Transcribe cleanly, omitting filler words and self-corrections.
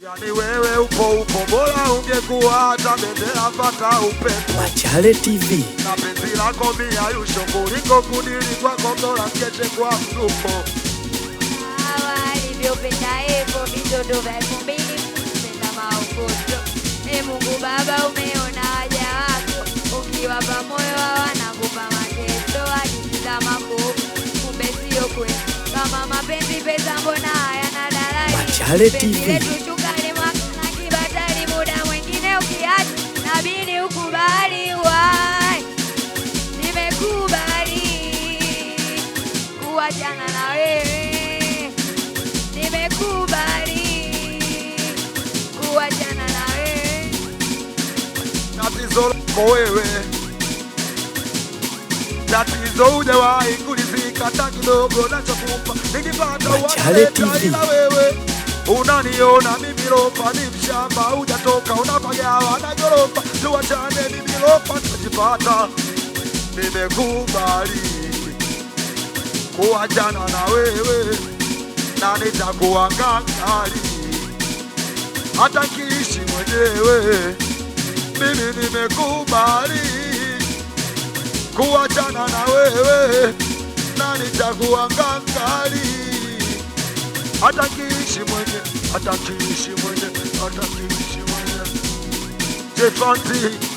Yani wewe upo bora ungekuwa hata bendera pata upepo. Machale TV. Na penzi lako miayusho kuliko kudiri kwa kondora keshe kwa mtupo. Alivyopenda hivyo vitoto vya 2000 kupenda maokoto. Mungu Baba umeona haja wako, ukiwapa moyo wanakupa mateso hadi za makovu, kumbe sio kweli. Kama mapenzi pesa mbona hayana dalali? Machale TV. Tushukane mwaka kibatali, muda mwingine ukiacha nabidi ukubali. Wai nimekubali kuachana na wewe, nimekubali kuachana na wewe. Tatizo lako wewe, tatizo hujawahi kulifika hata kidogo nachokupa nikipata wanaleta wewe. Unaniona mimi lopa ni mshamba, hujatoka unapagawa na gorofa. Tuachane mimi lopa tajipata, nimekubali kuachana na wewe na nitakuwa ngangari hata kiishi mwenyewe. Mimi nimekubali kuachana na wewe na nitakuwa ngangari hata kiishi mwenyewe, hata kiishi mwenyewe, hata kiishi mwenyewe. Jefanti